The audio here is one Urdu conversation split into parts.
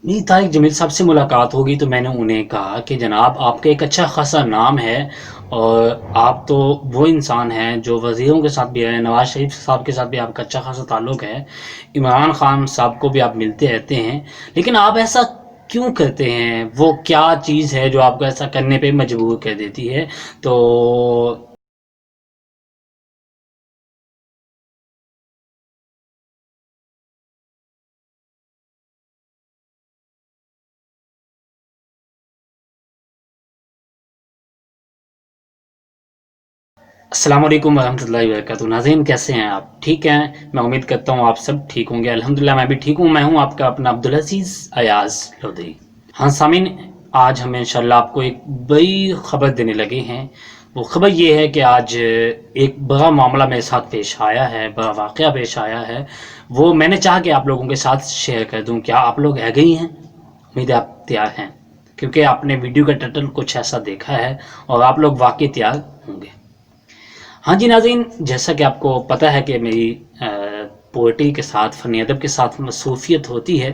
نہیں، طارق جمیل صاحب سے ملاقات ہوگی تو میں نے انہیں کہا کہ جناب آپ کا ایک اچھا خاصا نام ہے، اور آپ تو وہ انسان ہیں جو وزیروں کے ساتھ بھی ہیں، نواز شریف صاحب کے ساتھ بھی آپ کا اچھا خاصا تعلق ہے، عمران خان صاحب کو بھی آپ ملتے رہتے ہیں، لیکن آپ ایسا کیوں کرتے ہیں؟ وہ کیا چیز ہے جو آپ کو ایسا کرنے پہ مجبور کر دیتی ہے؟ تو السلام علیکم ورحمۃ اللہ وبرکاتہ، ناظرین کیسے ہیں آپ؟ ٹھیک ہیں؟ میں امید کرتا ہوں آپ سب ٹھیک ہوں گے، الحمدللہ میں بھی ٹھیک ہوں۔ میں ہوں آپ کا اپنا عبدالعزیز ایاز لودھی۔ ہاں سامعین، آج ہم انشاءاللہ آپ کو ایک بڑی خبر دینے لگے ہیں۔ وہ خبر یہ ہے کہ آج ایک بڑا معاملہ میرے ساتھ پیش آیا ہے، بڑا واقعہ پیش آیا ہے، وہ میں نے چاہا کہ آپ لوگوں کے ساتھ شیئر کر دوں۔ کیا آپ لوگ آگئی ہیں؟ امید ہے آپ تیار ہیں، کیونکہ آپ نے ویڈیو کا ٹائٹل کچھ ایسا دیکھا ہے اور آپ لوگ واقعی تیار ہوں گے۔ ہاں جی ناظرین، جیسا کہ آپ کو پتہ ہے کہ میری پوئٹری کے ساتھ، فنی ادب کے ساتھ مصروفیت ہوتی ہے،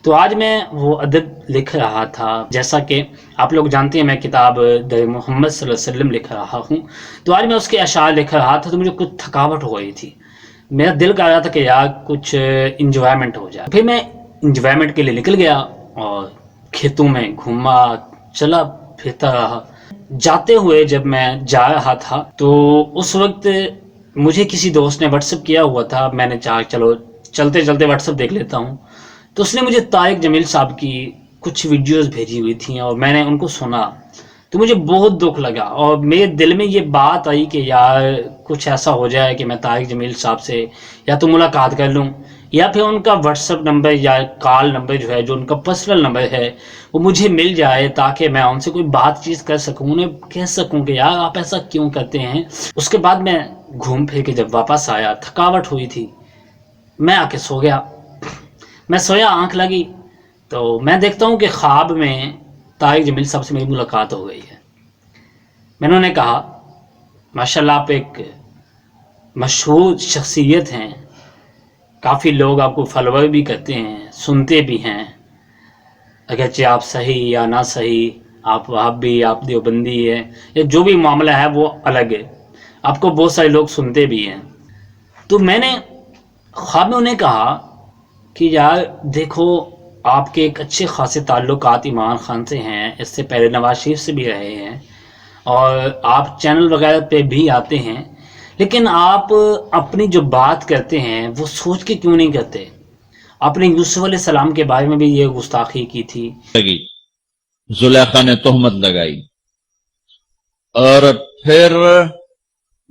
تو آج میں وہ ادب لکھ رہا تھا، جیسا کہ آپ لوگ جانتے ہیں میں کتاب در محمد صلی اللہ علیہ وسلم لکھ رہا ہوں، تو آج میں اس کے اشعار لکھ رہا تھا، تو مجھے کچھ تھکاوٹ ہو رہی تھی۔ میرا دل کر رہا تھا کہ یار کچھ انجوائمنٹ ہو جائے، پھر میں انجوائمنٹ کے لیے نکل گیا اور کھیتوں میں گھوما، چلا پھرتا رہا۔ جاتے ہوئے جب میں جا رہا تھا تو اس وقت مجھے کسی دوست نے واٹس اپ کیا ہوا تھا، میں نے چاہا چلو چلتے چلتے واٹس اپ دیکھ لیتا ہوں، تو اس نے مجھے طارق جمیل صاحب کی کچھ ویڈیوز بھیجی ہوئی تھیں اور میں نے ان کو سنا، تو مجھے بہت دکھ لگا اور میرے دل میں یہ بات آئی کہ یار کچھ ایسا ہو جائے کہ میں طارق جمیل صاحب سے یا تو ملاقات کر لوں، یا پھر ان کا واٹس اپ نمبر یا کال نمبر جو ہے، جو ان کا پرسنل نمبر ہے، وہ مجھے مل جائے تاکہ میں ان سے کوئی بات چیت کر سکوں، انہیں کہہ سکوں کہ یار آپ ایسا کیوں کرتے ہیں۔ اس کے بعد میں گھوم پھر کے جب واپس آیا، تھکاوٹ ہوئی تھی، میں آ کے سو گیا۔ میں سویا، آنکھ لگی تو میں دیکھتا ہوں کہ خواب میں طارق جمیل صاحب سے میری ملاقات ہو گئی ہے۔ میں نے انہیں کہا ماشاءاللہ آپ ایک مشہور شخصیت ہیں، کافی لوگ آپ کو فالوور بھی کرتے ہیں، سنتے بھی ہیں، اگرچہ آپ صحیح یا نہ صحیح، آپ وہابی، آپ دیوبندی ہے، یا جو بھی معاملہ ہے وہ الگ ہے، آپ کو بہت سارے لوگ سنتے بھی ہیں۔ تو میں نے خواب میں انہیں کہا کہ یار دیکھو، آپ کے ایک اچھے خاصے تعلقات عمران خان سے ہیں، اس سے پہلے نواز شریف سے بھی رہے ہیں، اور آپ چینل وغیرہ پہ بھی آتے ہیں، لیکن آپ اپنی جو بات کرتے ہیں وہ سوچ کے کیوں نہیں کرتے؟ آپ نے یوسف علیہ السلام کے بارے میں بھی یہ گستاخی کی تھی۔ لگی زلیخا نے تہمت لگائی، اور پھر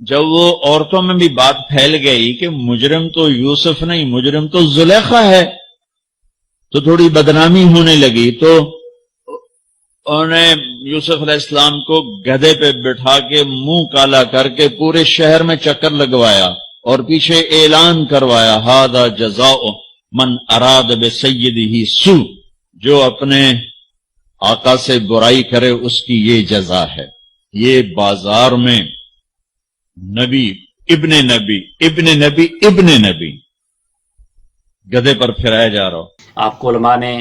جب وہ عورتوں میں بھی بات پھیل گئی کہ مجرم تو یوسف نہیں، مجرم تو زلیخا ہے، تو تھوڑی بدنامی ہونے لگی، تو انہوں نے یوسف علیہ السلام کو گدھے پہ بٹھا کے منہ کالا کر کے پورے شہر میں چکر لگوایا اور پیچھے اعلان کروایا ہذا جزاء من اراد بسیدہ سوء، جو اپنے آقا سے برائی کرے اس کی یہ جزا ہے۔ یہ بازار میں نبی ابن نبی ابن نبی ابن نبی گدھے پر پھرایا جا رہا ہو۔ آپ کو علماء نے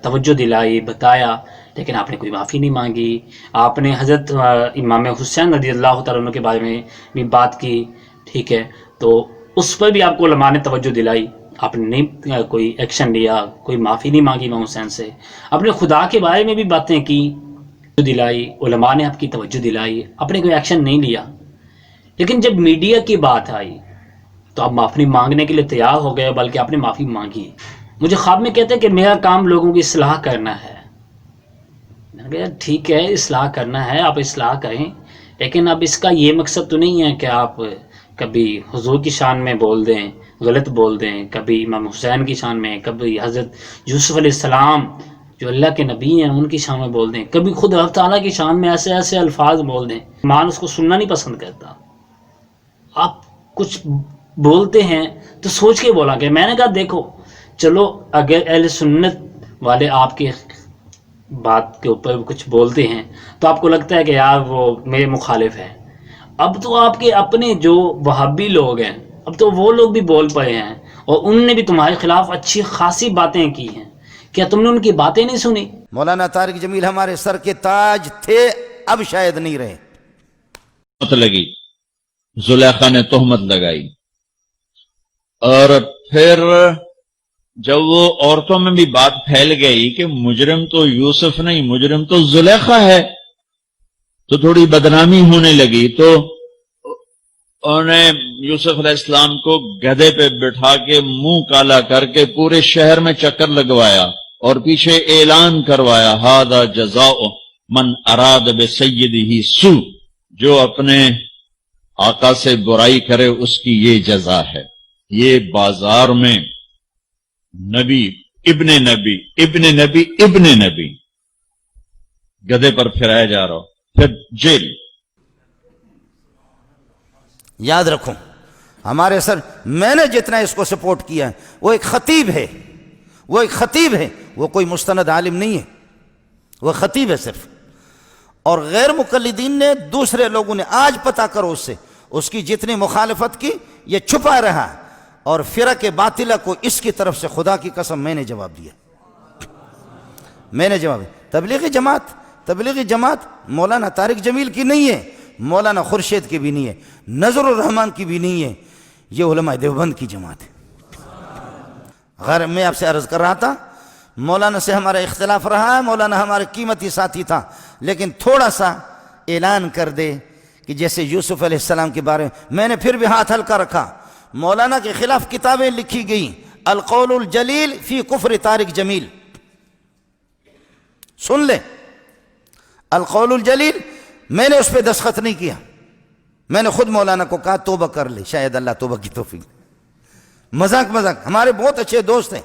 توجہ دلائی، بتایا، لیکن آپ نے کوئی معافی نہیں مانگی۔ آپ نے حضرت امام حسین رضی اللہ تعالیٰ عنہ کے بارے میں بھی بات کی، ٹھیک ہے، تو اس پر بھی آپ کو علماء نے توجہ دلائی، آپ نے نہیں کوئی ایکشن لیا، کوئی معافی نہیں مانگی امام حسین سے۔ آپ نے خدا کے بارے میں بھی باتیں کی، دلائی، علماء نے آپ کی توجہ دلائی، آپ نے کوئی ایکشن نہیں لیا۔ لیکن جب میڈیا کی بات آئی تو آپ معافی مانگنے کے لیے تیار ہو گئے، بلکہ آپ نے معافی مانگی۔ مجھے خواب میں کہتے ہیں کہ میرا کام لوگوں کی اصلاح کرنا ہے۔ میں نے کہا ٹھیک ہے، اصلاح کرنا ہے، آپ اصلاح کریں، لیکن اب اس کا یہ مقصد تو نہیں ہے کہ آپ کبھی حضور کی شان میں بول دیں، غلط بول دیں، کبھی امام حسین کی شان میں، کبھی حضرت یوسف علیہ السلام جو اللہ کے نبی ہیں ان کی شان میں بول دیں، کبھی خود اللہ تعالیٰ کی شان میں ایسے ایسے الفاظ بول دیں۔ ایمان اس کو سننا نہیں پسند کرتا۔ آپ کچھ بولتے ہیں تو سوچ کے بولا کہ میں نے کہا دیکھو چلو، اگر اہل سنت والے آپ کے بات کے اوپر کچھ بولتے ہیں تو آپ کو لگتا ہے کہ یار وہ میرے مخالف ہے، اب تو آپ کے اپنے جو وہابی لوگ ہیں، اب تو وہ لوگ بھی بول پڑے ہیں اور انہوں نے بھی تمہارے خلاف اچھی خاصی باتیں کی ہیں کیا تم نے ان کی باتیں نہیں سنی؟ مولانا طارق جمیل ہمارے سر کے تاج تھے، اب شاید نہیں رہے. تہمت لگی، زلیخا نے تہمت لگائی، اور پھر جب وہ عورتوں میں بھی بات پھیل گئی کہ مجرم تو یوسف نہیں، مجرم تو زلیخا ہے، تو تھوڑی بدنامی ہونے لگی. تو انہوں نے یوسف علیہ السلام کو گدھے پہ بٹھا کے منہ کالا کر کے پورے شہر میں چکر لگوایا اور پیچھے اعلان کروایا، ھذا جزاء من اراد بسیدہ سوء، جو اپنے آقا سے برائی کرے اس کی یہ جزا ہے. یہ بازار میں نبی ابن نبی ابن نبی ابن نبی گدھے پر پھرایا جا رہا ہو، پھر جیل. یاد رکھو ہمارے سر، میں نے جتنا اس کو سپورٹ کیا ہے، وہ ایک خطیب ہے، وہ ایک خطیب ہے، وہ کوئی مستند عالم نہیں ہے، وہ خطیب ہے صرف. اور غیر مقلدین نے، دوسرے لوگوں نے، آج پتہ کرو اس سے، اس کی جتنی مخالفت کی، یہ چھپا رہا. اور فرق باطلہ کو اس کی طرف سے خدا کی قسم میں نے جواب دیا، میں نے جواب دیا. تبلیغی جماعت مولانا طارق جمیل کی نہیں ہے، مولانا خورشید کی بھی نہیں ہے، نظر الرحمان کی بھی نہیں ہے، یہ علماء دیوبند کی جماعت ہے. غیر میں آپ سے عرض کر رہا تھا، مولانا سے ہمارا اختلاف رہا ہے، مولانا ہمارے قیمتی ساتھی تھا، لیکن تھوڑا سا اعلان کر دے کہ جیسے یوسف علیہ السلام کے بارے میں نے پھر بھی ہاتھ ہلکا رکھا. مولانا کے خلاف کتابیں لکھی گئیں، القول الجلیل فی کفر طارق جمیل، سن لیں. القول الجلیل، میں نے اس پہ دستخط نہیں کیا، میں نے خود مولانا کو کہا توبہ کر لے، شاید اللہ توبہ کی توفیق. مذاق ہمارے بہت اچھے دوست ہیں.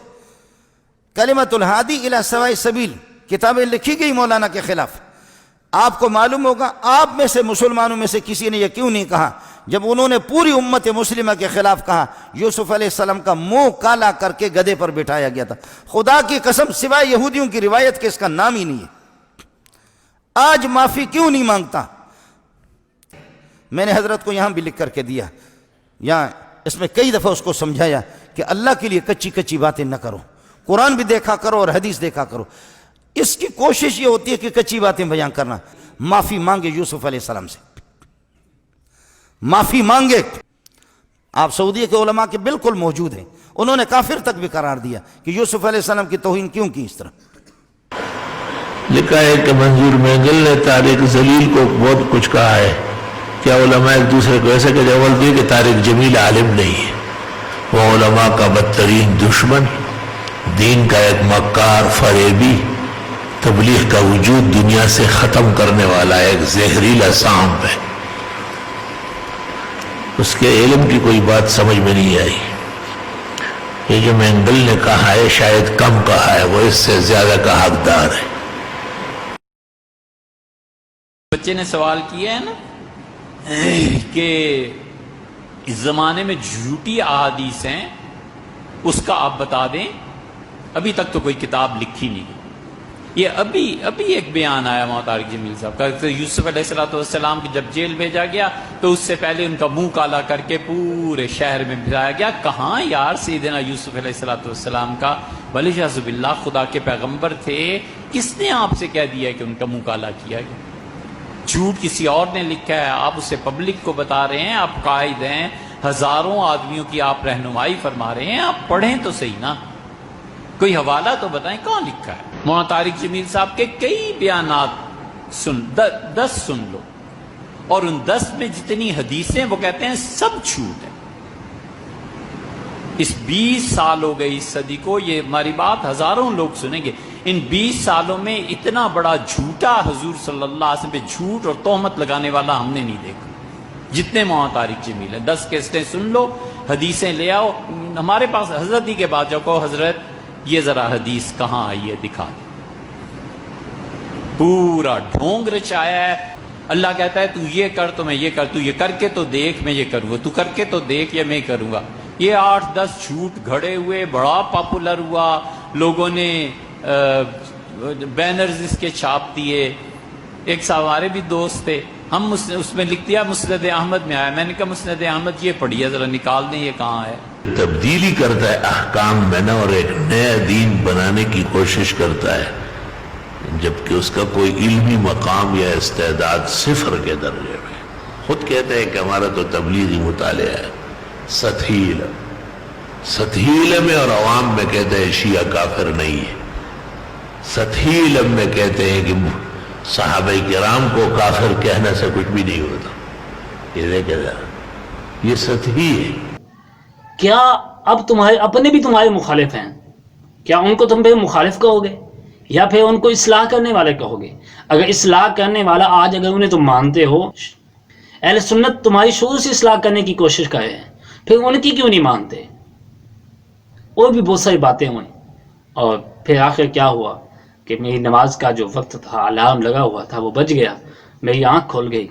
کلمۃ الہادی الی سواء السبیل کتابیں لکھی گئی مولانا کے خلاف. آپ کو معلوم ہوگا، آپ میں سے مسلمانوں میں سے کسی نے یہ کیوں نہیں کہا جب انہوں نے پوری امت مسلمہ کے خلاف کہا یوسف علیہ السلام کا منہ کالا کر کے گدھے پر بٹھایا گیا تھا. خدا کی قسم سوائے یہودیوں کی روایت کے اس کا نام ہی نہیں ہے. آج معافی کیوں نہیں مانگتا؟ میں نے حضرت کو یہاں بھی لکھ کر کے دیا، یہاں اس میں کئی دفعہ اس کو سمجھایا کہ اللہ کے لیے کچی باتیں نہ کرو، قرآن بھی دیکھا کرو اور حدیث دیکھا کرو. اس کی کوشش یہ ہوتی ہے کہ کچی باتیں بیان کرنا. معافی مانگے یوسف علیہ السلام سے، معافی مانگے. آپ سعودیہ کے علماء کے بالکل موجود ہیں، انہوں نے کافر تک بھی قرار دیا کہ یوسف علیہ السلام کی توہین کیوں کی اس طرح. لکھا ہے کہ منظور مینگل نے طارق جمیل کو بہت کچھ کہا ہے. کیا علماء ایک دوسرے کو ایسے کہ جواب دیے کہ طارق جمیل عالم نہیں ہے، وہ علماء کا بدترین دشمن، دین کا ایک مکار فریبی، تبلیغ کا وجود دنیا سے ختم کرنے والا ایک زہریلا سانپ ہے. اس کے علم کی کوئی بات سمجھ میں نہیں آئی. یہ جو مینگل نے کہا ہے شاید کم کہا ہے، وہ اس سے زیادہ کا حقدار ہے. بچے نے سوال کیا ہے نا کہ اس زمانے میں جھوٹی احادیث ہیں، اس کا آپ بتا دیں. ابھی تک تو کوئی کتاب لکھی نہیں. یہ ابھی ایک بیان آیا مولانا طارق جمیل صاحب کا، یوسف علیہ السلام کی جب جیل بھیجا گیا تو اس سے پہلے ان کا منہ کالا کر کے پورے شہر میں بھجایا گیا. کہاں یار سیدنا یوسف علیہ السلام کا ولیعاذ باللہ خدا کے پیغمبر تھے، کس نے آپ سے کہہ دیا کہ ان کا منہ کالا کیا گیا؟ جھوٹ کسی اور نے لکھا ہے، آپ اسے پبلک کو بتا رہے ہیں. آپ قائد ہیں، ہزاروں آدمیوں کی آپ رہنمائی فرما رہے ہیں، آپ پڑھیں تو صحیح نا، کوئی حوالہ تو بتائیں کہاں لکھا ہے. مولانا طارق جمیل صاحب کے کئی بیانات 10 سن لو، اور ان 10 میں جتنی حدیثیں وہ کہتے ہیں سب جھوٹ ہیں. اس 20 سال ہو گئی اس صدی کو، یہ ہماری بات ہزاروں لوگ سنیں گے. ان 20 سالوں میں اتنا بڑا جھوٹا حضور صلی اللہ علیہ وسلم پہ جھوٹ اور تہمت لگانے والا ہم نے نہیں دیکھا جتنے مولانا طارق جمیل ہیں. 10 کیسٹیں سن لو، حدیثیں لے آؤ. ہمارے پاس حضرت ہی کے بعد جاؤ کہو حضرت یہ ذرا حدیث کہاں آئی ہے دکھا دیں. پورا ڈھونگ رچایا ہے. اللہ کہتا ہے تو یہ کر تو میں یہ کر، تو یہ کر کے تو دیکھ میں یہ کروں گا، تو کر کے تو دیکھ یہ میں کروں گا. یہ 8-10 جھوٹ گھڑے ہوئے، بڑا پاپولر ہوا، لوگوں نے بینرز اس کے چھاپ دیے. ایک صاحب ہمارے بھی دوست تھے، ہم اس میں لکھ دیا مسند احمد میں آیا. میں نے کہا مسند احمد یہ پڑھیے ذرا نکال دیں یہ کہاں ہے. تبدیلی کرتا ہے احکام میں نا، اور ایک نیا دین بنانے کی کوشش کرتا ہے، جبکہ اس کا کوئی علمی مقام یا استعداد صفر کے درجے میں. خود کہتے ہیں کہ ہمارا تو تبلیغی مطالعہ ہے سطحی علم. سطحی علم میں اور عوام میں کہتے ہیں شیعہ کافر نہیں ہے. سطحی علم میں کہتے ہیں کہ صحابہ کرام کو کافر کہنے سے کچھ بھی نہیں ہوتا. یہ دیکھیں ذرا، یہ سطحی ہے. کیا اب تمہارے اپنے بھی تمہارے مخالف ہیں؟ کیا ان کو تم پہ مخالف کہو گے یا پھر ان کو اصلاح کرنے والے کہو گے؟ اگر اصلاح کرنے والا آج اگر انہیں تم مانتے ہو، اہل سنت تمہاری شروع سے اصلاح کرنے کی کوشش کرے ہیں، پھر ان کی کیوں نہیں مانتے؟ اور بھی بہت ساری باتیں ہوئیں. اور پھر آخر کیا ہوا کہ میری نماز کا جو وقت تھا، الارم لگا ہوا تھا، وہ بج گیا، میری آنکھ کھول گئی.